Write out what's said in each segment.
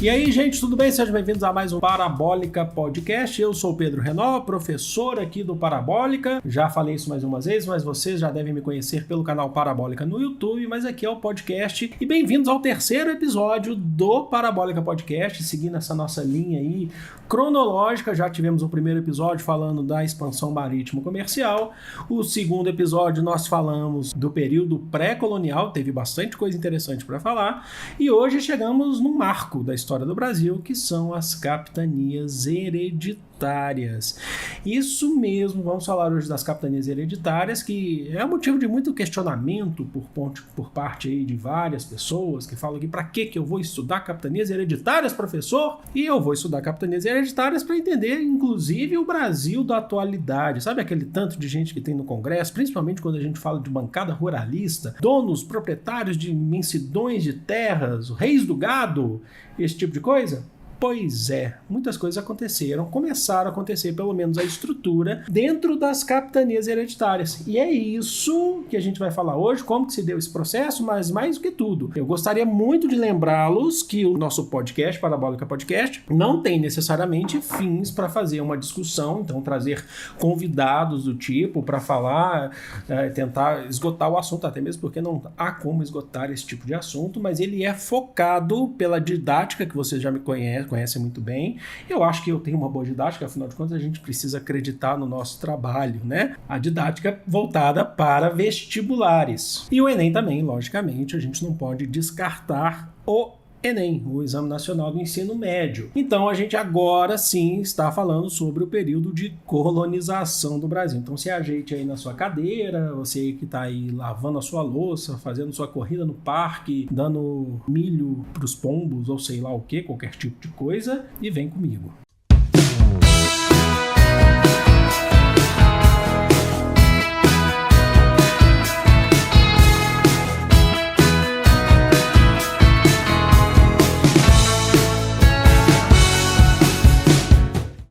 E aí, gente, tudo bem? Sejam bem-vindos a mais um Parabólica Podcast. Eu sou o Pedro Renó, professor aqui do Parabólica. Já falei isso mais umas vezes, mas vocês já devem me conhecer pelo canal Parabólica no YouTube, mas aqui é o podcast. E bem-vindos ao terceiro episódio do Parabólica Podcast, seguindo essa nossa linha aí cronológica. Já tivemos o primeiro episódio falando da expansão marítimo-comercial. O segundo episódio nós falamos do período pré-colonial, teve bastante coisa interessante para falar. E hoje chegamos num marco da história do Brasil, que são as capitanias hereditárias. Isso mesmo, vamos falar hoje das capitanias hereditárias, que é motivo de muito questionamento por parte aí de várias pessoas que falam aqui, para que eu vou estudar capitanias hereditárias, professor? E eu vou estudar capitanias hereditárias para entender, inclusive, o Brasil da atualidade. Sabe aquele tanto de gente que tem no Congresso, principalmente quando a gente fala de bancada ruralista, donos, proprietários de imensidões de terras, reis do gado, esse tipo de coisa? Pois é, muitas coisas começaram a acontecer, pelo menos a estrutura, dentro das capitanias hereditárias. E é isso que a gente vai falar hoje, como que se deu esse processo, mas mais do que tudo, eu gostaria muito de lembrá-los que o nosso podcast, Parabólica Podcast, não tem necessariamente fins para fazer uma discussão, então trazer convidados do tipo para falar, tentar esgotar o assunto, até mesmo porque não há como esgotar esse tipo de assunto, mas ele é focado pela didática que vocês já me conhecem muito bem. Eu acho que eu tenho uma boa didática, afinal de contas a gente precisa acreditar no nosso trabalho, né? A didática voltada para vestibulares. E o Enem também, logicamente, a gente não pode descartar o Enem, o Exame Nacional do Ensino Médio. Então a gente agora sim está falando sobre o período de colonização do Brasil. Então se ajeite aí na sua cadeira, você que está aí lavando a sua louça, fazendo sua corrida no parque, dando milho para os pombos ou sei lá o que, qualquer tipo de coisa, e vem comigo.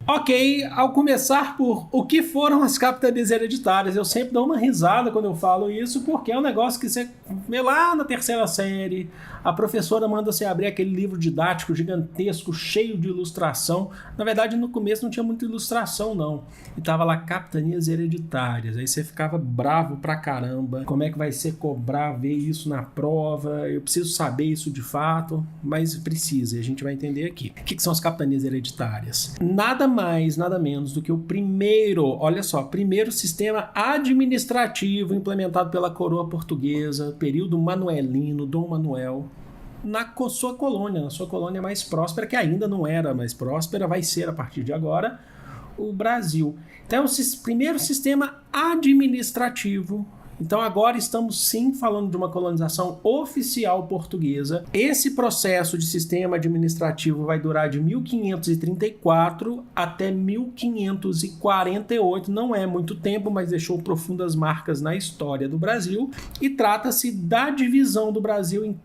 Ok, ao começar por o que foram as capitanias hereditárias, eu sempre dou uma risada quando eu falo isso, porque é um negócio que você vê lá na terceira série, a professora manda você abrir aquele livro didático gigantesco, cheio de ilustração. Na verdade, no começo não tinha muita ilustração, não. E tava lá, capitanias hereditárias. Aí você ficava bravo pra caramba. Como é que vai ser cobrar, ver isso na prova? Eu preciso saber isso de fato, mas precisa, e a gente vai entender aqui. O que são as capitanias hereditárias? Nada mais, nada menos do que o primeiro sistema administrativo implementado pela coroa portuguesa, período manuelino, Dom Manuel, na sua colônia mais próspera, que ainda não era mais próspera, vai ser a partir de agora, o Brasil. Então é o primeiro sistema administrativo. Então agora estamos sim falando de uma colonização oficial portuguesa. Esse processo de sistema administrativo vai durar de 1534 até 1548. Não é muito tempo, mas deixou profundas marcas na história do Brasil. E trata-se da divisão do Brasil em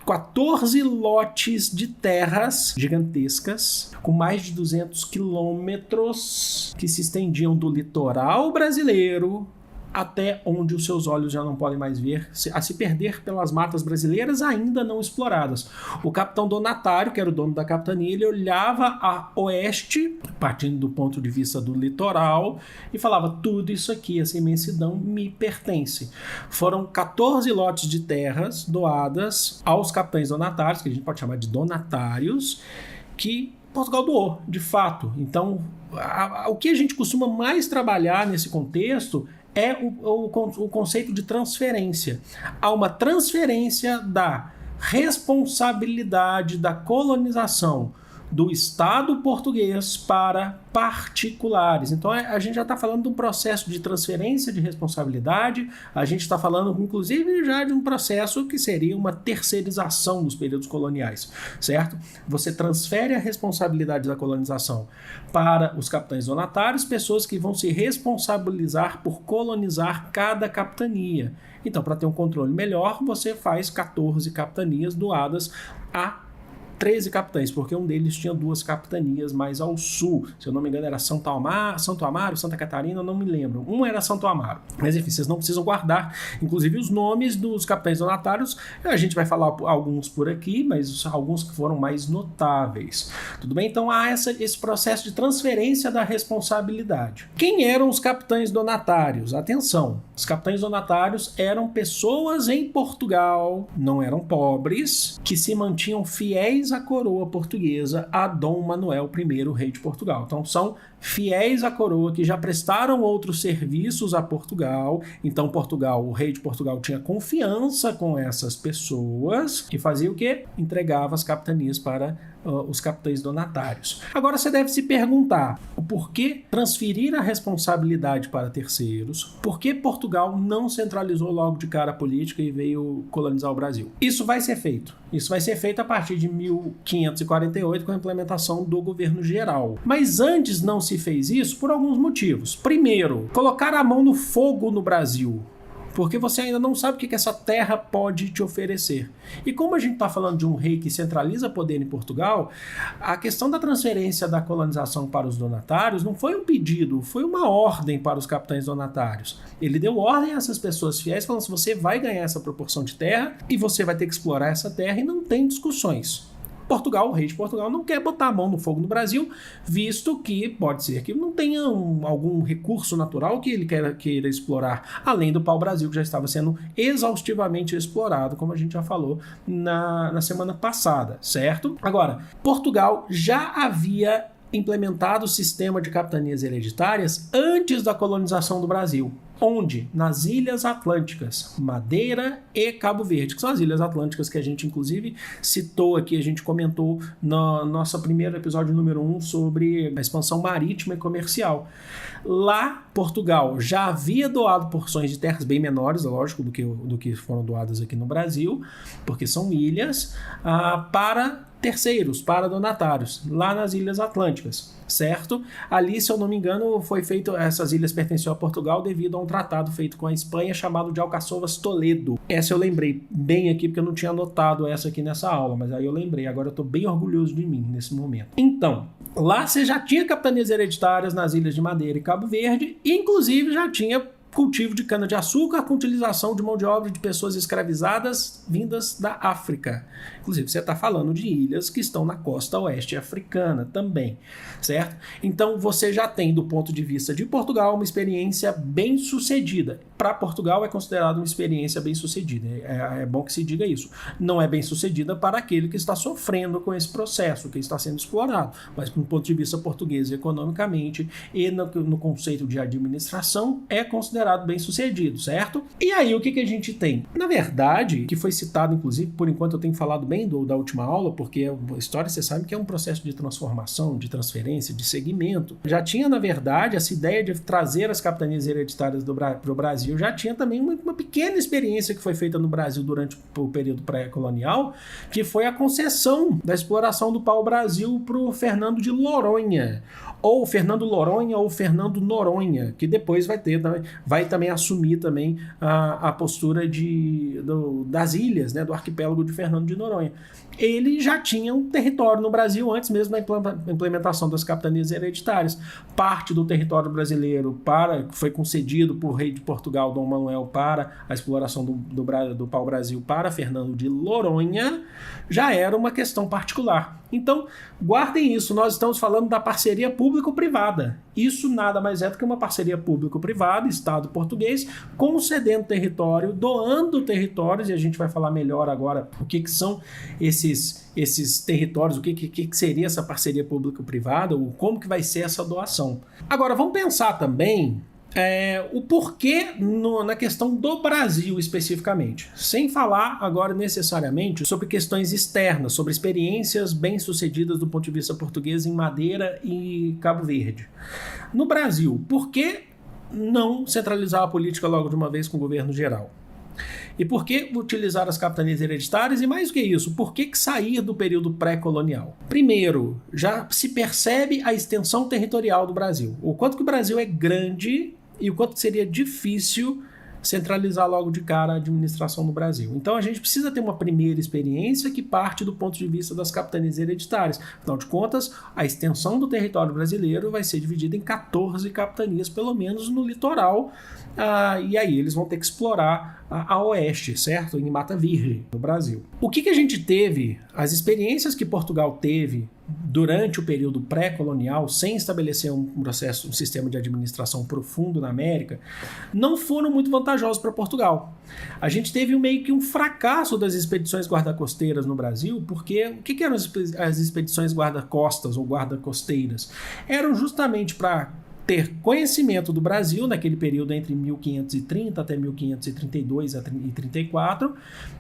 14 lotes de terras gigantescas, com mais de 200 quilômetros, que se estendiam do litoral brasileiro até onde os seus olhos já não podem mais ver, a se perder pelas matas brasileiras ainda não exploradas. O capitão donatário, que era o dono da capitania, ele olhava a oeste, partindo do ponto de vista do litoral, e falava, tudo isso aqui, essa imensidão, me pertence. Foram 14 lotes de terras doadas aos capitães donatários, que a gente pode chamar de donatários, que Portugal doou, de fato. Então, o que a gente costuma mais trabalhar nesse contexto é o conceito de transferência. Há uma transferência da responsabilidade da colonização do Estado português para particulares. Então a gente já está falando de um processo de transferência de responsabilidade, a gente está falando inclusive já de um processo que seria uma terceirização dos períodos coloniais, certo? Você transfere a responsabilidade da colonização para os capitães donatários, pessoas que vão se responsabilizar por colonizar cada capitania. Então, para ter um controle melhor, você faz 14 capitanias doadas a 13 capitães, porque um deles tinha 2 capitanias mais ao sul. Se eu não me engano era Santo Amaro, Santa Catarina, eu não me lembro. Um era Santo Amaro. Mas enfim, vocês não precisam guardar, inclusive, os nomes dos capitães donatários. A gente vai falar alguns por aqui, mas alguns que foram mais notáveis. Tudo bem? Então há esse processo de transferência da responsabilidade. Quem eram os capitães donatários? Atenção, os capitães donatários eram pessoas em Portugal, não eram pobres, que se mantinham fiéis à coroa portuguesa, a Dom Manuel I, rei de Portugal. Então são fiéis à coroa, que já prestaram outros serviços a Portugal. Então Portugal, o rei de Portugal, tinha confiança com essas pessoas e fazia o quê? Entregava as capitanias para os capitães donatários. Agora você deve se perguntar o porquê transferir a responsabilidade para terceiros, por que Portugal não centralizou logo de cara a política e veio colonizar o Brasil. Isso vai ser feito. Isso vai ser feito a partir de 1548 com a implementação do governo geral. Mas antes não se fez isso por alguns motivos. Primeiro, colocar a mão no fogo no Brasil, porque você ainda não sabe o que essa terra pode te oferecer. E como a gente está falando de um rei que centraliza poder em Portugal, a questão da transferência da colonização para os donatários não foi um pedido, foi uma ordem para os capitães donatários. Ele deu ordem a essas pessoas fiéis, falando assim, você vai ganhar essa proporção de terra e você vai ter que explorar essa terra e não tem discussões. Portugal, o rei de Portugal, não quer botar a mão no fogo no Brasil, visto que pode ser que não tenha algum recurso natural que ele queira explorar, além do pau-brasil, que já estava sendo exaustivamente explorado, como a gente já falou na semana passada, certo? Agora, Portugal já havia implementado o sistema de capitanias hereditárias antes da colonização do Brasil. Onde? Nas Ilhas Atlânticas, Madeira e Cabo Verde, que são as Ilhas Atlânticas que a gente inclusive citou aqui, a gente comentou no nosso primeiro episódio número 1 sobre a expansão marítima e comercial. Lá, Portugal já havia doado porções de terras bem menores, lógico, do que foram doadas aqui no Brasil, porque são ilhas, para terceiros, para donatários, lá nas Ilhas Atlânticas, certo? Ali, se eu não me engano, foi feito, essas ilhas pertenciam a Portugal devido a um tratado feito com a Espanha chamado de Alcáçovas-Toledo. Essa eu lembrei bem aqui, porque eu não tinha anotado essa aqui nessa aula, mas aí eu lembrei, agora eu estou bem orgulhoso de mim nesse momento. Então, lá você já tinha capitanias hereditárias nas Ilhas de Madeira e Cabo Verde, e inclusive já tinha cultivo de cana-de-açúcar com utilização de mão de obra de pessoas escravizadas vindas da África. Inclusive, você está falando de ilhas que estão na costa oeste africana também, certo? Então, você já tem, do ponto de vista de Portugal, uma experiência bem-sucedida. Para Portugal, é considerado uma experiência bem-sucedida. É bom que se diga isso. Não é bem-sucedida para aquele que está sofrendo com esse processo, que está sendo explorado. Mas, do ponto de vista português, economicamente, e no conceito de administração, é considerado bem-sucedido, certo? E aí, o que a gente tem? Na verdade, que foi citado, inclusive, por enquanto eu tenho falado bem da última aula, porque a história, você sabe que é um processo de transformação, de transferência, de segmento. Já tinha, na verdade, essa ideia de trazer as capitanias hereditárias para o Brasil, já tinha também uma pequena experiência que foi feita no Brasil durante o período pré-colonial, que foi a concessão da exploração do pau-brasil para o Fernando de Noronha, ou Fernando Noronha ou Fernando Noronha, que depois vai também assumir também a postura das ilhas, né, do arquipélago de Fernando de Noronha. Ele já tinha um território no Brasil antes mesmo da implementação das capitanias hereditárias. Parte do território brasileiro foi concedido por rei de Portugal, Dom Manuel, para a exploração do pau-brasil para Fernando de Noronha, já era uma questão particular. Então, guardem isso, nós estamos falando da parceria público-privada. Isso nada mais é do que uma parceria público-privada, Estado português, concedendo território, doando territórios, e a gente vai falar melhor agora o que são esses territórios, o que seria essa parceria público-privada, ou como que vai ser essa doação. Agora, vamos pensar também o porquê na questão do Brasil especificamente, sem falar agora necessariamente sobre questões externas, sobre experiências bem-sucedidas do ponto de vista português em Madeira e Cabo Verde. No Brasil, por que não centralizar a política logo de uma vez com o governo geral? E por que utilizar as capitanias hereditárias? E mais do que isso, por que sair do período pré-colonial? Primeiro, já se percebe a extensão territorial do Brasil. O quanto que o Brasil é grande e o quanto seria difícil centralizar logo de cara a administração no Brasil. Então a gente precisa ter uma primeira experiência que parte do ponto de vista das capitanias hereditárias. Afinal de contas, a extensão do território brasileiro vai ser dividida em 14 capitanias, pelo menos no litoral, e aí eles vão ter que explorar a oeste, certo? Em Mata Virgem, no Brasil. O que a gente teve, as experiências que Portugal teve durante o período pré-colonial, sem estabelecer um sistema de administração profundo na América, não foram muito vantajosos para Portugal. A gente teve meio que um fracasso das expedições guarda-costeiras no Brasil, porque o que eram as expedições guarda-costas ou guarda-costeiras? Eram justamente para ter conhecimento do Brasil naquele período entre 1530 até 1532 e 34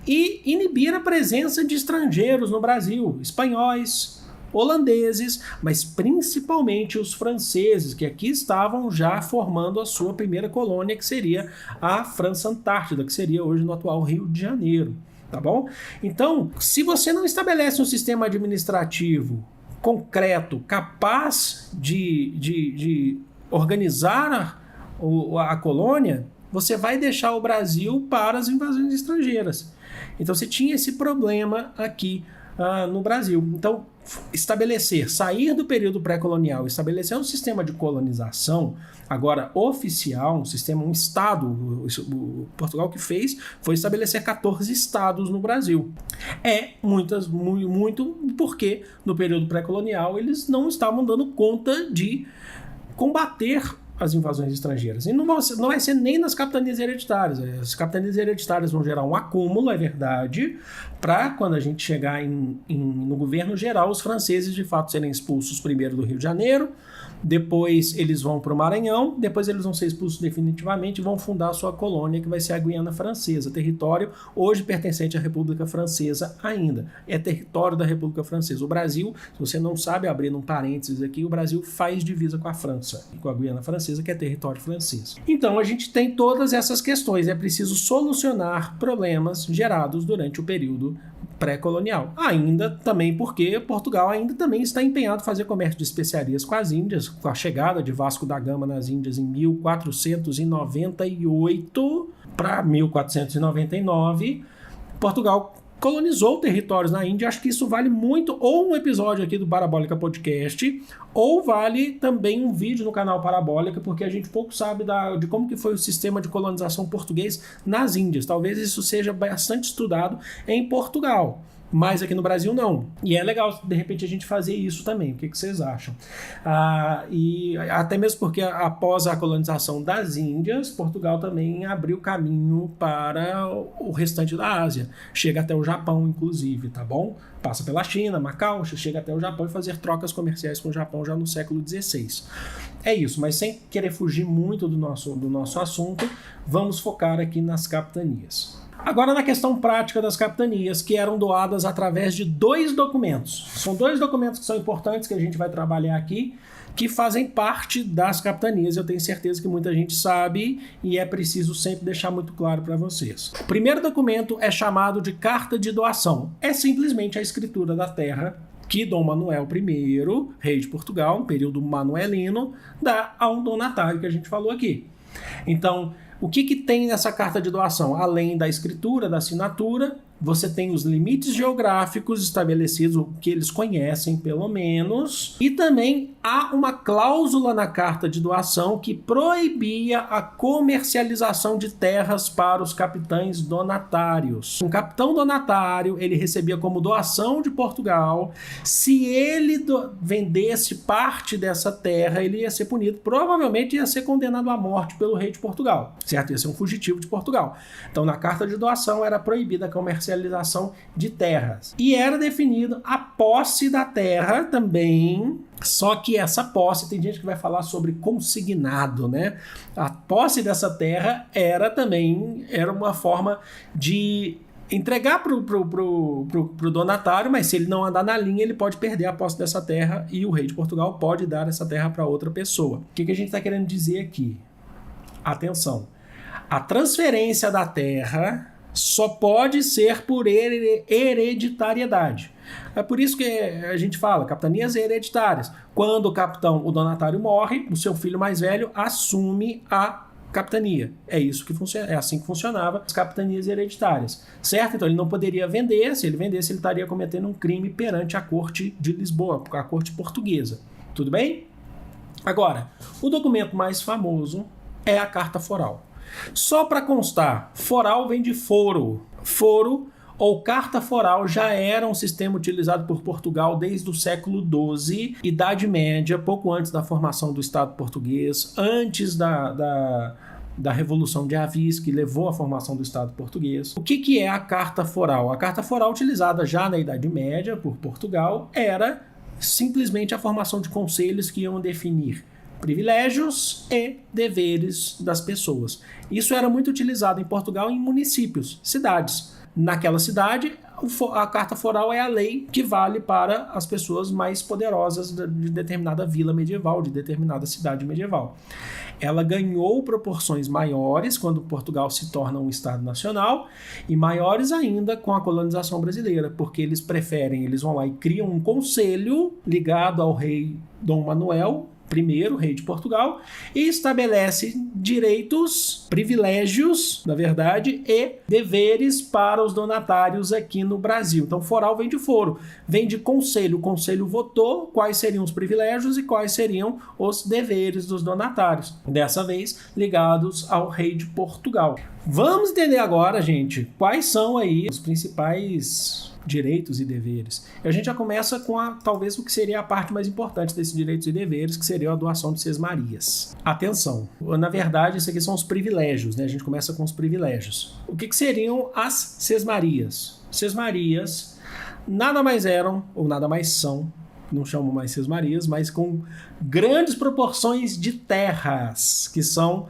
e inibir a presença de estrangeiros no Brasil, espanhóis, holandeses, mas principalmente os franceses, que aqui estavam já formando a sua primeira colônia, que seria a França Antártida, que seria hoje no atual Rio de Janeiro, tá bom? Então, se você não estabelece um sistema administrativo concreto, capaz de organizar a colônia, você vai deixar o Brasil para as invasões estrangeiras. Então você tinha esse problema aqui no Brasil. Então, sair do período pré-colonial, estabelecer um sistema de colonização, agora oficial, um estado, o Portugal que fez foi estabelecer 14 estados no Brasil. Muito porque no período pré-colonial eles não estavam dando conta de combater as invasões estrangeiras. E não vai ser nem nas capitanias hereditárias. As capitanias hereditárias vão gerar um acúmulo, é verdade, para quando a gente chegar no governo geral, os franceses de fato serem expulsos primeiro do Rio de Janeiro, depois eles vão para o Maranhão, depois eles vão ser expulsos definitivamente e vão fundar a sua colônia, que vai ser a Guiana Francesa, território hoje pertencente à República Francesa ainda. É território da República Francesa. O Brasil, se você não sabe, abrindo um parênteses aqui, o Brasil faz divisa com a França, com a Guiana Francesa, que é território francês. Então a gente tem todas essas questões, é preciso solucionar problemas gerados durante o período pré-colonial. Ainda também porque Portugal ainda também está empenhado em fazer comércio de especiarias com as Índias, com a chegada de Vasco da Gama nas Índias em 1498 para 1499, Portugal colonizou territórios na Índia. Acho que isso vale muito, ou um episódio aqui do Parabólica Podcast, ou vale também um vídeo no canal Parabólica, porque a gente pouco sabe de como que foi o sistema de colonização português nas Índias. Talvez isso seja bastante estudado em Portugal, mas aqui no Brasil não. E é legal, de repente, a gente fazer isso também. O que vocês acham? E até mesmo porque após a colonização das Índias, Portugal também abriu caminho para o restante da Ásia. Chega até o Japão, inclusive, tá bom? Passa pela China, Macau, chega até o Japão e fazer trocas comerciais com o Japão já no século XVI. É isso, mas sem querer fugir muito do nosso assunto, vamos focar aqui nas capitanias. Agora na questão prática das capitanias, que eram doadas através de 2 documentos. São 2 documentos que são importantes, que a gente vai trabalhar aqui, que fazem parte das capitanias. Eu tenho certeza que muita gente sabe e é preciso sempre deixar muito claro para vocês. O primeiro documento é chamado de Carta de Doação. É simplesmente a escritura da terra que Dom Manuel I, rei de Portugal, no período manuelino, dá a um donatário que a gente falou aqui. Então, o que tem nessa carta de doação? Além da escritura, da assinatura, você tem os limites geográficos estabelecidos, o que eles conhecem pelo menos, e também há uma cláusula na carta de doação que proibia a comercialização de terras para os capitães donatários. Um capitão donatário, ele recebia como doação de Portugal. Se ele vendesse parte dessa terra, ele ia ser punido, provavelmente ia ser condenado à morte pelo rei de Portugal, certo? Ia ser um fugitivo de Portugal. Então, na carta de doação era proibida a comercialização de terras. E era definido a posse da terra também, só que essa posse, tem gente que vai falar sobre consignado, né? A posse dessa terra era uma forma de entregar para o donatário, mas se ele não andar na linha, ele pode perder a posse dessa terra e o rei de Portugal pode dar essa terra para outra pessoa. O que a gente está querendo dizer aqui? Atenção, a transferência da terra só pode ser por hereditariedade. É por isso que a gente fala capitanias hereditárias. Quando o donatário morre, o seu filho mais velho assume a capitania. É assim que funcionava as capitanias hereditárias, certo? Então ele não poderia vender. Se ele vendesse, ele estaria cometendo um crime perante a corte de Lisboa, a corte portuguesa. Tudo bem? Agora, o documento mais famoso é a Carta Foral. Só para constar, foral vem de foro. Foro ou carta foral já era um sistema utilizado por Portugal desde o século XII, Idade Média, pouco antes da formação do Estado português, antes da Revolução de Avis, que levou à formação do Estado português. O que é a carta foral? A carta foral, utilizada já na Idade Média por Portugal, era simplesmente a formação de conselhos que iam definir privilégios e deveres das pessoas. Isso era muito utilizado em Portugal em municípios, cidades. Naquela cidade, a carta foral é a lei que vale para as pessoas mais poderosas de determinada vila medieval, de determinada cidade medieval. Ela ganhou proporções maiores quando Portugal se torna um Estado nacional e maiores ainda com a colonização brasileira, porque eles vão lá e criam um conselho ligado ao rei Dom Manuel I, rei de Portugal, e estabelece direitos, privilégios, na verdade, e deveres para os donatários aqui no Brasil. Então, foral vem de foro, vem de conselho. O conselho votou quais seriam os privilégios e quais seriam os deveres dos donatários, dessa vez ligados ao rei de Portugal. Vamos entender agora, gente, quais são aí os principais direitos e deveres. E a gente já começa com talvez o que seria a parte mais importante desses direitos e deveres, que seria a doação de sesmarias. Atenção, na verdade, isso aqui são os privilégios, né? A gente começa com os privilégios. O que seriam as sesmarias? Sesmarias nada mais eram, ou nada mais são, não chamam mais sesmarias, mas com grandes proporções de terras, que são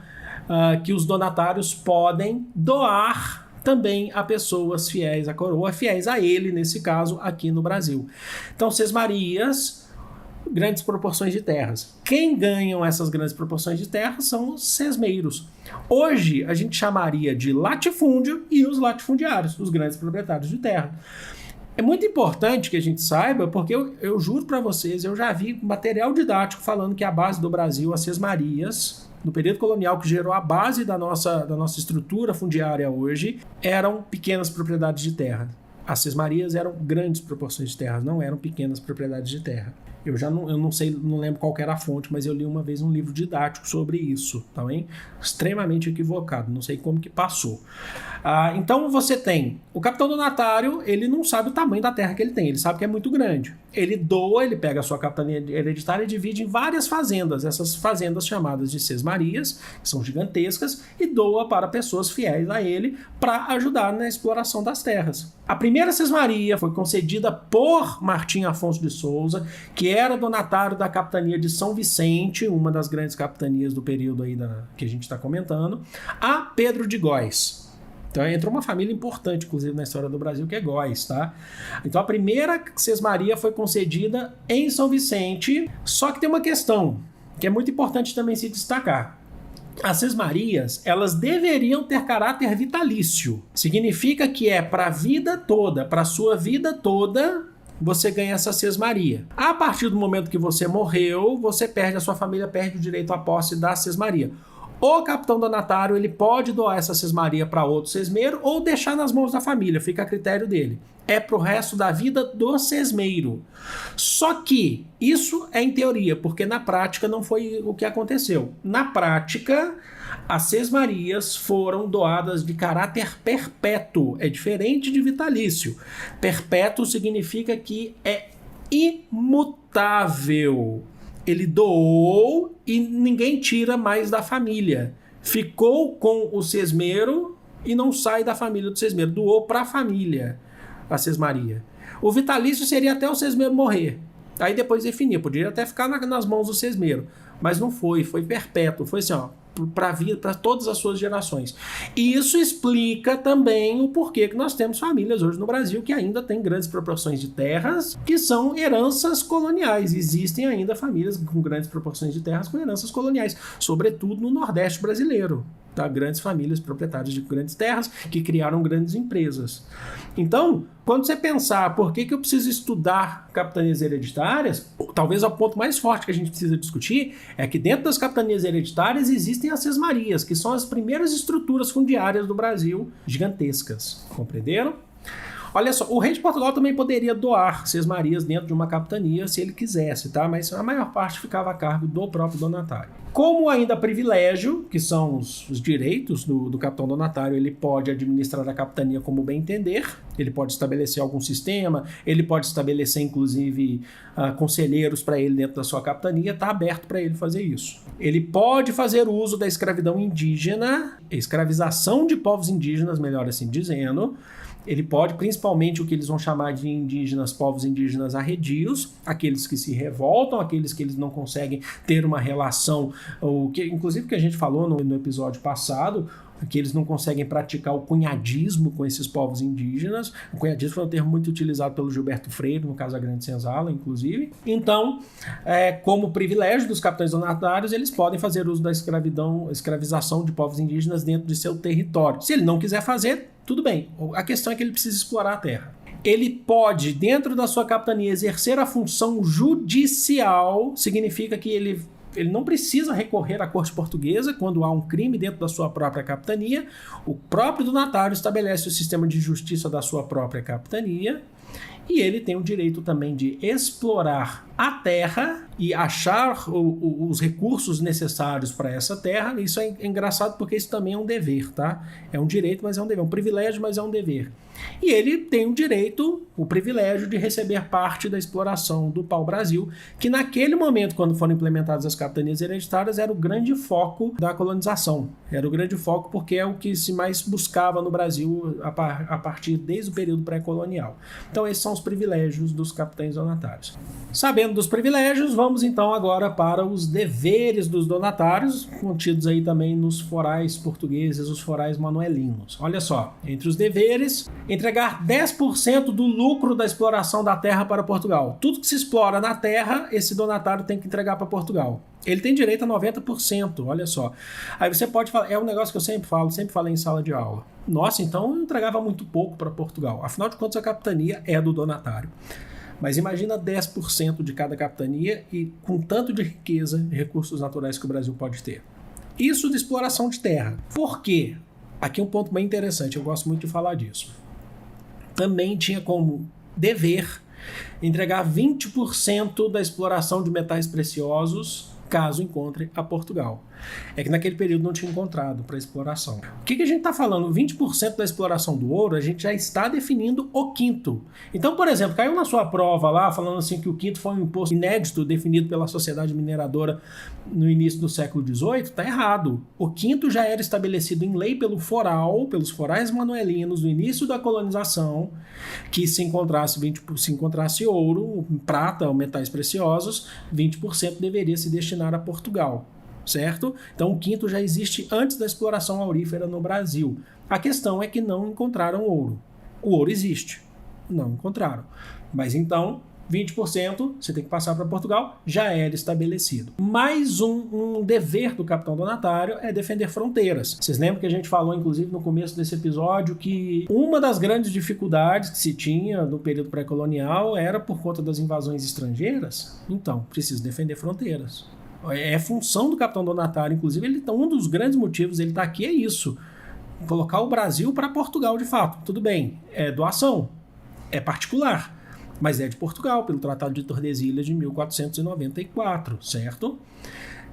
que os donatários podem doar também a pessoas fiéis à coroa, fiéis a ele, nesse caso, aqui no Brasil. Então, sesmarias, grandes proporções de terras. Quem ganham essas grandes proporções de terras são os sesmeiros. Hoje, a gente chamaria de latifúndio e os latifundiários, os grandes proprietários de terra. É muito importante que a gente saiba, porque eu juro para vocês, eu já vi material didático falando que a base do Brasil, as sesmarias, no período colonial que gerou a base da nossa estrutura fundiária hoje, eram pequenas propriedades de terra. As sesmarias eram grandes proporções de terra, não eram pequenas propriedades de terra. Eu não sei, não lembro qual que era a fonte, mas eu li uma vez um livro didático sobre isso, tá bem? Extremamente equivocado, não sei como que passou. Então você tem o capitão donatário, ele não sabe o tamanho da terra que ele tem, ele sabe que é muito grande. Ele doa, ele pega a sua capitania hereditária e divide em várias fazendas, essas fazendas chamadas de sesmarias, que são gigantescas, e doa para pessoas fiéis a ele para ajudar na exploração das terras. A primeira sesmaria foi concedida por Martim Afonso de Souza, que era donatário da capitania de São Vicente, uma das grandes capitanias do período aí que a gente está comentando, a Pedro de Góis. Então entrou uma família importante, inclusive, na história do Brasil, que é Góis, tá? Então a primeira sesmaria foi concedida em São Vicente, só que tem uma questão que é muito importante também se destacar. As sesmarias, elas deveriam ter caráter vitalício. Significa que é para a vida toda, para a sua vida toda, você ganha essa sesmaria. A partir do momento que você morreu, você perde, a sua família perde o direito à posse da sesmaria. O capitão donatário, ele pode doar essa sesmaria para outro sesmeiro ou deixar nas mãos da família, fica a critério dele. É pro resto da vida do sesmeiro. Só que isso é em teoria, porque na prática não foi o que aconteceu. Na prática, as sesmarias foram doadas de caráter perpétuo. É diferente de vitalício. Perpétuo significa que é imutável. Ele doou e ninguém tira mais da família. Ficou com o sesmeiro e não sai da família do sesmeiro. Doou para a família a sesmaria. O vitalício seria até o sesmeiro morrer. Aí depois definia, podia até ficar nas mãos do sesmeiro. Mas não foi perpétuo. Foi assim, para todas as suas gerações. E isso explica também o porquê que nós temos famílias hoje no Brasil que ainda têm grandes proporções de terras que são heranças coloniais. Existem ainda famílias com grandes proporções de terras com heranças coloniais, sobretudo no Nordeste brasileiro. tá? Grandes famílias proprietárias de grandes terras que criaram grandes empresas. Então, quando você pensar por que eu preciso estudar capitanias hereditárias, talvez o ponto mais forte que a gente precisa discutir é que dentro das capitanias hereditárias existem as sesmarias, que são as primeiras estruturas fundiárias do Brasil, gigantescas. Compreenderam? Olha só, o rei de Portugal também poderia doar sesmarias dentro de uma capitania se ele quisesse, tá? Mas a maior parte ficava a cargo do próprio donatário. Como ainda privilégio, que são os direitos do capitão donatário, ele pode administrar a capitania como bem entender, ele pode estabelecer algum sistema, ele pode estabelecer inclusive conselheiros para ele dentro da sua capitania, está aberto para ele fazer isso. Ele pode fazer uso da escravidão indígena, escravização de povos indígenas, melhor assim dizendo. Ele pode, principalmente o que eles vão chamar de indígenas, povos indígenas arredios, aqueles que se revoltam, aqueles que eles não conseguem ter uma relação, inclusive que a gente falou no episódio passado, que eles não conseguem praticar o cunhadismo com esses povos indígenas. O cunhadismo foi um termo muito utilizado pelo Gilberto Freire, no caso da Grande Senzala, inclusive. Então, como privilégio dos capitães donatários, eles podem fazer uso da escravização de povos indígenas dentro de seu território. Se ele não quiser fazer, tudo bem. A questão é que ele precisa explorar a terra. Ele pode, dentro da sua capitania, exercer a função judicial, significa que ele não precisa recorrer à corte portuguesa quando há um crime dentro da sua própria capitania. O próprio donatário estabelece o sistema de justiça da sua própria capitania e ele tem o direito também de explorar a terra e achar os recursos necessários para essa terra. Isso é engraçado porque isso também é um dever, tá? É um direito, mas é um dever. É um privilégio, mas é um dever. E ele tem o direito, o privilégio de receber parte da exploração do pau-brasil, que naquele momento, quando foram implementadas as capitanias hereditárias, era o grande foco da colonização. Era o grande foco porque é o que se mais buscava no Brasil a partir desde o período pré-colonial. Então esses são os privilégios dos capitães donatários. Sabendo dos privilégios, vamos então agora para os deveres dos donatários, contidos aí também nos forais portugueses, os forais manuelinos. Olha só, entre os deveres, entregar 10% do lucro da exploração da terra para Portugal. Tudo que se explora na terra, esse donatário tem que entregar para Portugal. Ele tem direito a 90%, olha só. Aí você pode falar, é um negócio que eu sempre falei em sala de aula. Nossa, então eu entregava muito pouco para Portugal. Afinal de contas, a capitania é do donatário. Mas imagina 10% de cada capitania e com tanto de riqueza e recursos naturais que o Brasil pode ter. Isso de exploração de terra. Por quê? Aqui é um ponto bem interessante, eu gosto muito de falar disso. Também tinha como dever entregar 20% da exploração de metais preciosos caso encontre a Portugal. É que naquele período não tinha encontrado para exploração. O que a gente está falando? 20% da exploração do ouro, a gente já está definindo o quinto. Então, por exemplo, caiu na sua prova lá, falando assim que o quinto foi um imposto inédito definido pela sociedade mineradora no início do século XVIII, está errado. O quinto já era estabelecido em lei pelo foral, pelos forais manuelinos, no início da colonização, que se encontrasse ouro, prata ou metais preciosos, 20% deveria se destinar a Portugal. Certo? Então o quinto já existe antes da exploração aurífera no Brasil. A questão é que não encontraram ouro. O ouro existe. Não encontraram. Mas então 20% você tem que passar para Portugal, já era estabelecido. Mais um dever do capitão donatário é defender fronteiras. Vocês lembram que a gente falou, inclusive, no começo desse episódio, que uma das grandes dificuldades que se tinha no período pré-colonial era por conta das invasões estrangeiras? Então, precisa defender fronteiras. É função do capitão donatário, inclusive, um dos grandes motivos ele está aqui é isso, colocar o Brasil para Portugal de fato. Tudo bem, é doação, é particular, mas é de Portugal, pelo Tratado de Tordesilhas de 1494, certo?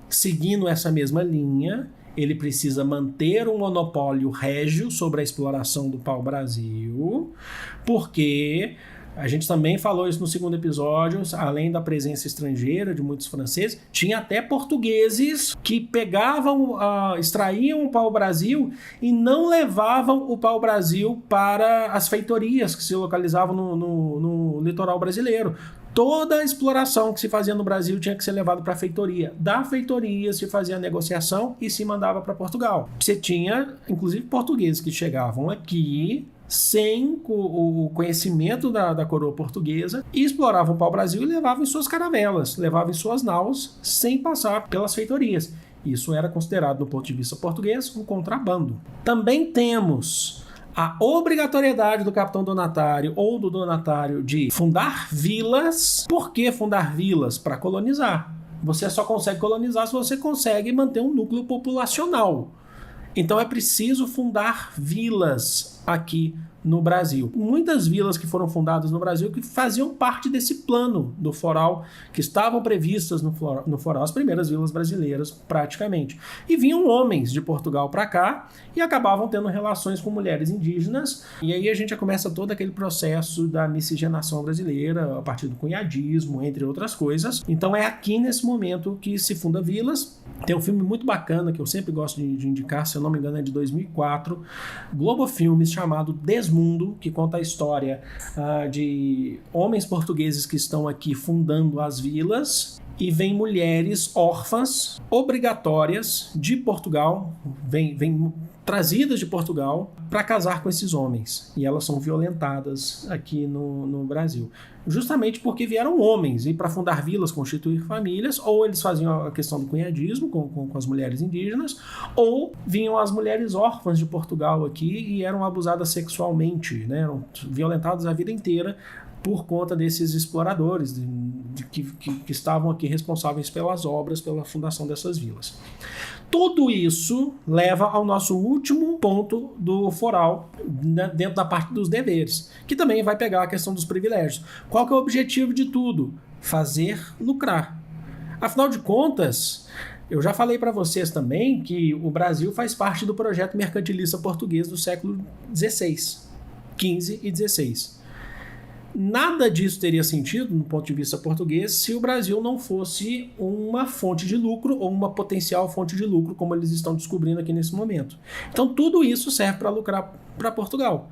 Seguindo essa mesma linha, ele precisa manter um monopólio régio sobre a exploração do pau-brasil, porque a gente também falou isso no segundo episódio, além da presença estrangeira de muitos franceses, tinha até portugueses que pegavam, extraíam o pau-brasil e não levavam o pau-brasil para as feitorias que se localizavam no litoral brasileiro. Toda a exploração que se fazia no Brasil tinha que ser levada para a feitoria. Da feitoria se fazia a negociação e se mandava para Portugal. Você tinha, inclusive, portugueses que chegavam aqui sem o conhecimento da coroa portuguesa e exploravam o pau-brasil e levavam em suas caravelas, levavam em suas naus sem passar pelas feitorias. Isso era considerado, do ponto de vista português, um contrabando. Também temos a obrigatoriedade do capitão donatário ou do donatário de fundar vilas. Por que fundar vilas? Para colonizar. Você só consegue colonizar se você consegue manter um núcleo populacional. Então é preciso fundar vilas aqui no Brasil. Muitas vilas que foram fundadas no Brasil que faziam parte desse plano do Foral, que estavam previstas no Foral, as primeiras vilas brasileiras praticamente. E vinham homens de Portugal para cá e acabavam tendo relações com mulheres indígenas, e aí a gente já começa todo aquele processo da miscigenação brasileira, a partir do cunhadismo, entre outras coisas. Então é aqui nesse momento que se funda vilas. Tem um filme muito bacana que eu sempre gosto de indicar, se eu não me engano é de 2004, Globo Filmes, chamado Desmundo, que conta a história de homens portugueses que estão aqui fundando as vilas, e vem mulheres órfãs obrigatórias de Portugal, vem trazidas de Portugal para casar com esses homens, e elas são violentadas aqui no Brasil, justamente porque vieram homens e para fundar vilas, constituir famílias, ou eles faziam a questão do cunhadismo com as mulheres indígenas, ou vinham as mulheres órfãs de Portugal aqui e eram abusadas sexualmente, né? Eram violentadas a vida inteira por conta desses exploradores que estavam aqui responsáveis pelas obras, pela fundação dessas vilas. Tudo isso leva ao nosso último ponto do Foral, né, dentro da parte dos deveres, que também vai pegar a questão dos privilégios. Qual que é o objetivo de tudo? Fazer lucrar. Afinal de contas, eu já falei para vocês também que o Brasil faz parte do projeto mercantilista português do século XVI, XV e XVI. Nada disso teria sentido, no ponto de vista português, se o Brasil não fosse uma fonte de lucro ou uma potencial fonte de lucro, como eles estão descobrindo aqui nesse momento. Então, tudo isso serve para lucrar para Portugal.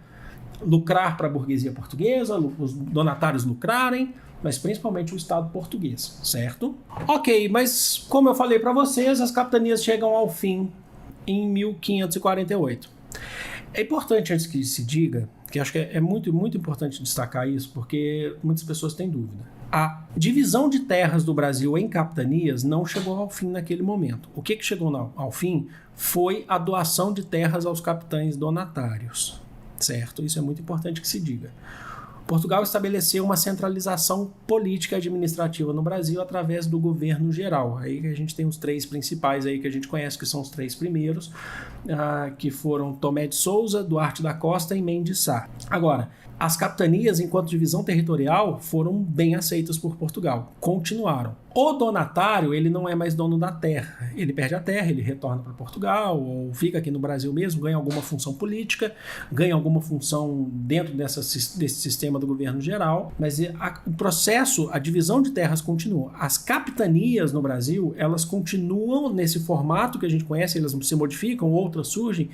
Lucrar para a burguesia portuguesa, os donatários lucrarem, mas principalmente o Estado português, certo? Ok, mas como eu falei para vocês, as capitanias chegam ao fim em 1548. É importante, antes que se diga, que acho que é muito, muito importante destacar isso, porque muitas pessoas têm dúvida. A divisão de terras do Brasil em capitanias não chegou ao fim naquele momento. O que chegou ao fim foi a doação de terras aos capitães donatários, certo? Isso é muito importante que se diga. Portugal estabeleceu uma centralização política e administrativa no Brasil através do governo geral. Aí que a gente tem os três principais aí que a gente conhece, que são os três primeiros, que foram Tomé de Souza, Duarte da Costa e Mendes Sá. Agora, as capitanias, enquanto divisão territorial, foram bem aceitas por Portugal. Continuaram. O donatário, ele não é mais dono da terra. Ele perde a terra, ele retorna para Portugal, ou fica aqui no Brasil mesmo, ganha alguma função política, ganha alguma função dentro desse sistema do governo geral, mas o processo, a divisão de terras continua. As capitanias no Brasil, elas continuam nesse formato que a gente conhece, elas se modificam, outras surgem,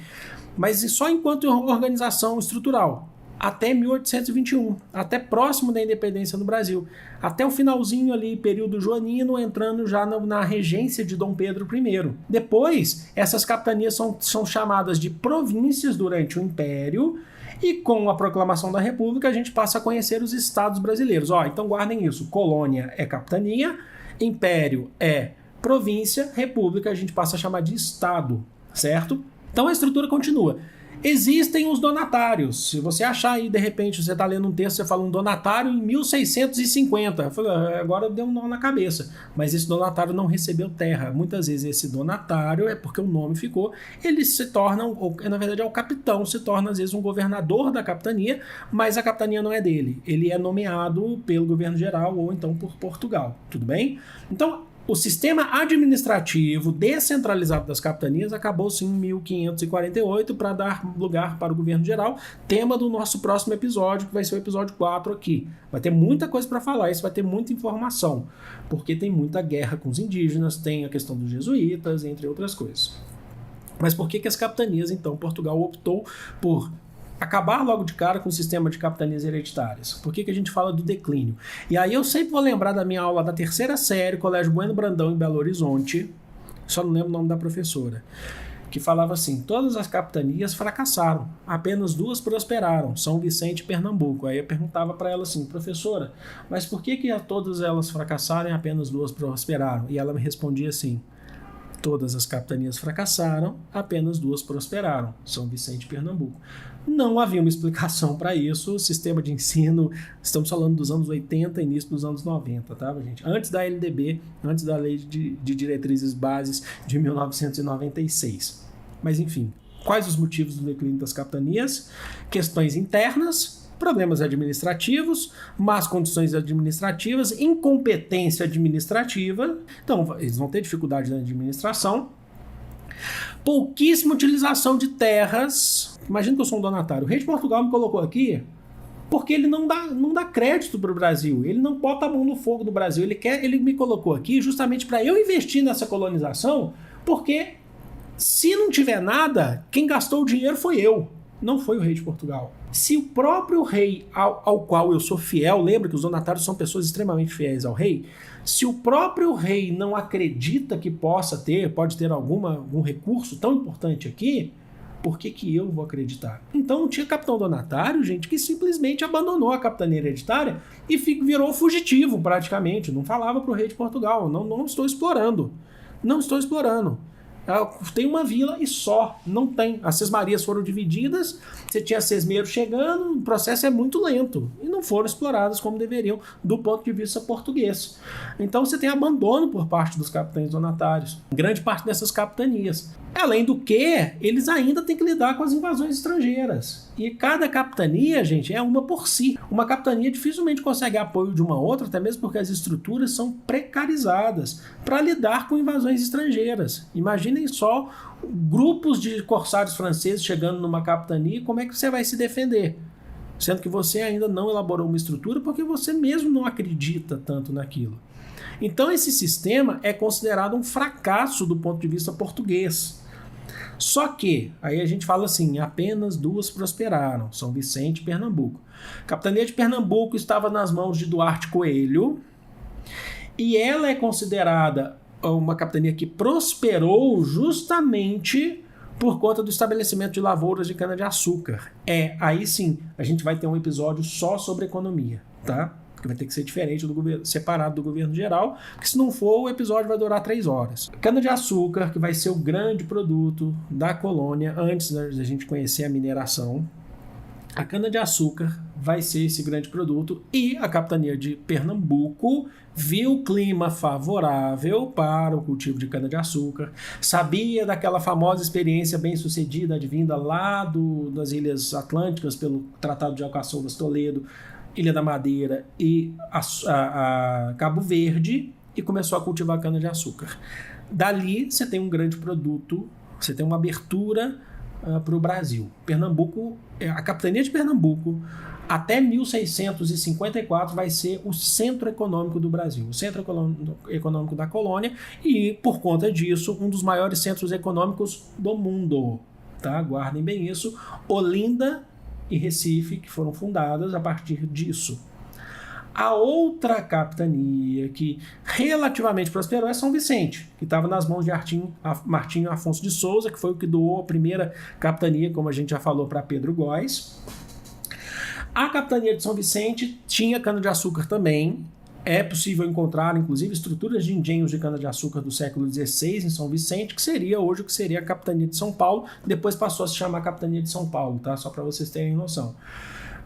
mas só enquanto organização estrutural. Até 1821, até próximo da independência do Brasil, até o finalzinho ali, período joanino, entrando já na regência de Dom Pedro I. Depois, essas capitanias são chamadas de províncias durante o Império, e com a proclamação da República a gente passa a conhecer os estados brasileiros. Então guardem isso, colônia é capitania, Império é província, República a gente passa a chamar de estado, certo? Então a estrutura continua. Existem os donatários. Se você achar aí, de repente, você está lendo um texto, você fala um donatário em 1650. Eu falei, agora deu um nó na cabeça. Mas esse donatário não recebeu terra. Muitas vezes esse donatário, é porque o nome ficou, ele se torna, na verdade é o capitão, se torna às vezes um governador da capitania, mas a capitania não é dele. Ele é nomeado pelo governo geral ou então por Portugal. Tudo bem? Então, o sistema administrativo descentralizado das capitanias acabou-se em 1548 para dar lugar para o governo geral, tema do nosso próximo episódio, que vai ser o episódio 4 aqui. Vai ter muita coisa para falar, isso vai ter muita informação, porque tem muita guerra com os indígenas, tem a questão dos jesuítas, entre outras coisas. Mas por que as capitanias, então, Portugal optou por acabar logo de cara com o sistema de capitanias hereditárias? Por que a gente fala do declínio? E aí eu sempre vou lembrar da minha aula da terceira série, Colégio Bueno Brandão, em Belo Horizonte, só não lembro o nome da professora, que falava assim, todas as capitanias fracassaram, apenas duas prosperaram, São Vicente e Pernambuco. Aí eu perguntava para ela assim, professora, mas por que todas elas fracassaram e apenas duas prosperaram? E ela me respondia assim, Todas as capitanias fracassaram, apenas 2 prosperaram, São Vicente e Pernambuco. Não havia uma explicação para isso. O sistema de ensino, estamos falando dos anos 80 e início dos anos 90, tá, gente? Antes da LDB, antes da Lei de Diretrizes Bases de 1996. Mas, enfim, quais os motivos do declínio das capitanias? Questões internas, problemas administrativos, más condições administrativas, incompetência administrativa. Então, eles vão ter dificuldade na administração. Pouquíssima utilização de terras. Imagina que eu sou um donatário. O rei de Portugal me colocou aqui porque ele não dá crédito para o Brasil. Ele não bota a mão no fogo do Brasil. Ele me colocou aqui justamente para eu investir nessa colonização, porque se não tiver nada, quem gastou o dinheiro foi eu, não foi o rei de Portugal. Se o próprio rei ao qual eu sou fiel, lembra que os donatários são pessoas extremamente fiéis ao rei, se o próprio rei não acredita que pode ter algum recurso tão importante aqui, por que eu vou acreditar? Então tinha capitão donatário, gente, que simplesmente abandonou a capitania hereditária e virou fugitivo praticamente, não falava para o rei de Portugal, não estou explorando, não estou explorando. Tem uma vila e só, não tem. As sesmarias foram divididas, você tinha sesmeiros chegando, o processo é muito lento e não foram exploradas como deveriam do ponto de vista português. Então você tem abandono por parte dos capitães donatários, grande parte dessas capitanias. Além do que, eles ainda têm que lidar com as invasões estrangeiras. E cada capitania, gente, é uma por si. Uma capitania dificilmente consegue apoio de uma outra, até mesmo porque as estruturas são precarizadas para lidar com invasões estrangeiras. Imaginem só grupos de corsários franceses chegando numa capitania, como é que você vai se defender? Sendo que você ainda não elaborou uma estrutura porque você mesmo não acredita tanto naquilo. Então esse sistema é considerado um fracasso do ponto de vista português. Só que, aí a gente fala assim, apenas 2 prosperaram, São Vicente e Pernambuco. A capitania de Pernambuco estava nas mãos de Duarte Coelho e ela é considerada uma capitania que prosperou justamente por conta do estabelecimento de lavouras de cana-de-açúcar. Aí sim, a gente vai ter um episódio só sobre economia, tá? Que vai ter que ser diferente do governo, separado do governo geral, porque se não for, o episódio vai durar 3 horas. Cana-de-açúcar, que vai ser o grande produto da colônia, antes da gente conhecer a mineração. A cana-de-açúcar vai ser esse grande produto e a capitania de Pernambuco viu o clima favorável para o cultivo de cana-de-açúcar, sabia daquela famosa experiência bem-sucedida advinda lá das Ilhas Atlânticas pelo Tratado de Alcaçovas-Toledo, Ilha da Madeira e a Cabo Verde, e começou a cultivar cana-de-açúcar. Dali você tem um grande produto, você tem uma abertura para o Brasil. Pernambuco, a capitania de Pernambuco, até 1654 vai ser o centro econômico do Brasil, o centro econômico da colônia e, por conta disso, um dos maiores centros econômicos do mundo. Tá? Guardem bem isso. Olinda e Recife, que foram fundadas a partir disso. A outra capitania que relativamente prosperou é São Vicente, que estava nas mãos de Martinho Afonso de Souza, que foi o que doou a primeira capitania, como a gente já falou, para Pedro Góes. A capitania de São Vicente tinha cana-de-açúcar também. É possível encontrar, inclusive, estruturas de engenhos de cana-de-açúcar do século XVI em São Vicente, que seria hoje o que seria a capitania de São Paulo, depois passou a se chamar capitania de São Paulo, tá? Só para vocês terem noção.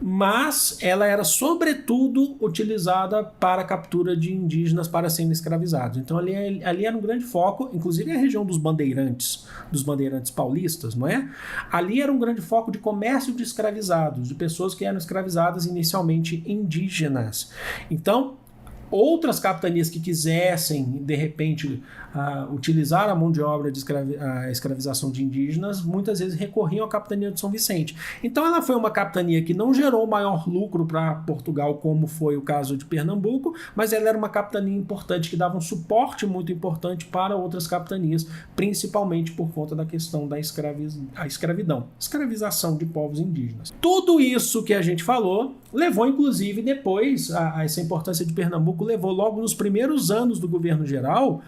Mas ela era, sobretudo, utilizada para a captura de indígenas para serem escravizados. Então ali era um grande foco, inclusive a região dos bandeirantes paulistas, não é? Ali era um grande foco de comércio de escravizados, de pessoas que eram escravizadas inicialmente indígenas. Então, outras capitanias que quisessem, de repente, utilizar a mão de obra de escravização de indígenas, muitas vezes recorriam à capitania de São Vicente. Então ela foi uma capitania que não gerou maior lucro para Portugal, como foi o caso de Pernambuco, mas ela era uma capitania importante, que dava um suporte muito importante para outras capitanias, principalmente por conta da questão da escravização de povos indígenas. Tudo isso que a gente falou levou, inclusive, depois, essa importância de Pernambuco levou logo nos primeiros anos do governo geral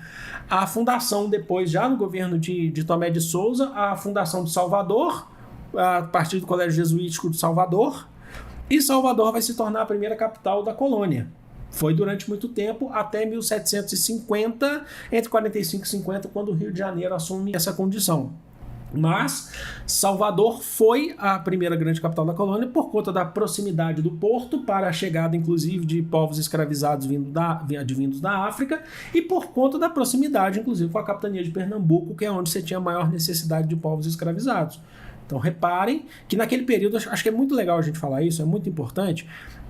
a fundação, depois já no governo de Tomé de Souza, a fundação de Salvador, a partir do Colégio Jesuítico de Salvador, e Salvador vai se tornar a primeira capital da colônia. Foi durante muito tempo, até 1750, entre 45 e 50, quando o Rio de Janeiro assume essa condição. Mas Salvador foi a primeira grande capital da colônia por conta da proximidade do porto para a chegada, inclusive, de povos escravizados advindos da África e por conta da proximidade, inclusive, com a capitania de Pernambuco, que é onde você tinha maior necessidade de povos escravizados. Então reparem que naquele período, acho que é muito legal a gente falar isso, é muito importante.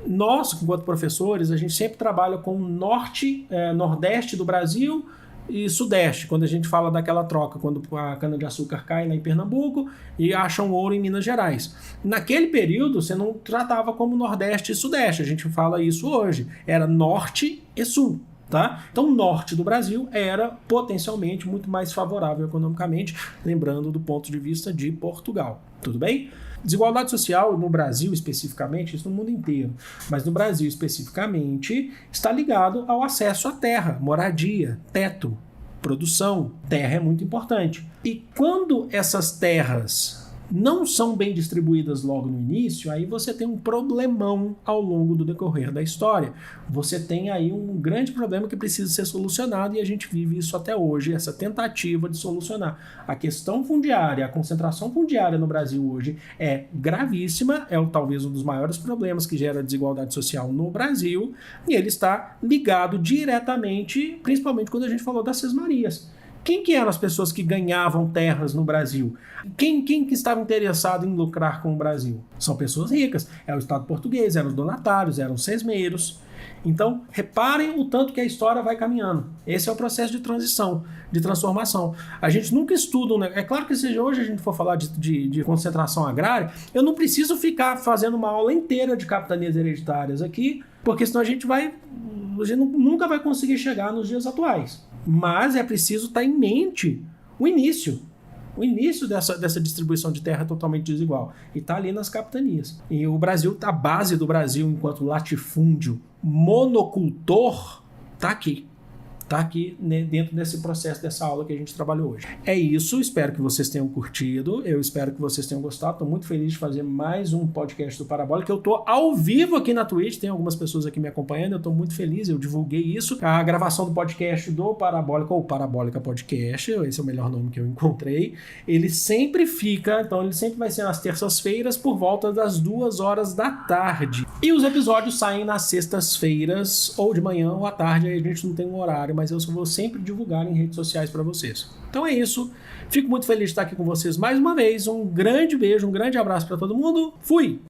Nós, enquanto professores, a gente sempre trabalha com o norte, nordeste do Brasil e sudeste, quando a gente fala daquela troca, quando a cana-de-açúcar cai lá em Pernambuco e acham ouro em Minas Gerais. Naquele período, você não tratava como nordeste e sudeste, a gente fala isso hoje, era norte e sul. Tá? Então o norte do Brasil era potencialmente muito mais favorável economicamente, lembrando do ponto de vista de Portugal. Tudo bem? Desigualdade social no Brasil especificamente, isso no mundo inteiro, mas no Brasil especificamente está ligado ao acesso à terra, moradia, teto, produção. Terra é muito importante. E quando essas terras não são bem distribuídas logo no início, aí você tem um problemão ao longo do decorrer da história. Você tem aí um grande problema que precisa ser solucionado e a gente vive isso até hoje, essa tentativa de solucionar. A questão fundiária, a concentração fundiária no Brasil hoje é gravíssima, é talvez um dos maiores problemas que gera desigualdade social no Brasil, e ele está ligado diretamente, principalmente quando a gente falou das sesmarias. Quem que eram as pessoas que ganhavam terras no Brasil? Quem que estava interessado em lucrar com o Brasil? São pessoas ricas. É o Estado português, eram os donatários, eram os sesmeiros. Então, reparem o tanto que a história vai caminhando. Esse é o processo de transição, de transformação. A gente nunca estuda, né? É claro que se hoje a gente for falar de concentração agrária, eu não preciso ficar fazendo uma aula inteira de capitanias hereditárias aqui, porque senão a gente nunca vai conseguir chegar nos dias atuais. Mas é preciso estar em mente o início dessa distribuição de terra totalmente desigual. E está ali nas capitanias. E o Brasil, a base do Brasil enquanto latifúndio monocultor, está aqui. Está aqui, né, dentro desse processo, dessa aula que a gente trabalhou hoje. É isso, espero que vocês tenham curtido, eu espero que vocês tenham gostado, estou muito feliz de fazer mais um podcast do Parabólica, eu estou ao vivo aqui na Twitch, tem algumas pessoas aqui me acompanhando, eu estou muito feliz, eu divulguei isso, a gravação do podcast do Parabólica, ou Parabólica Podcast, esse é o melhor nome que eu encontrei, ele sempre vai ser nas terças-feiras por volta das 2 horas da tarde, e os episódios saem nas sextas-feiras, ou de manhã ou à tarde, aí a gente não tem um horário, mas eu vou sempre divulgar em redes sociais para vocês. Então é isso. Fico muito feliz de estar aqui com vocês mais uma vez. Um grande beijo, um grande abraço para todo mundo. Fui!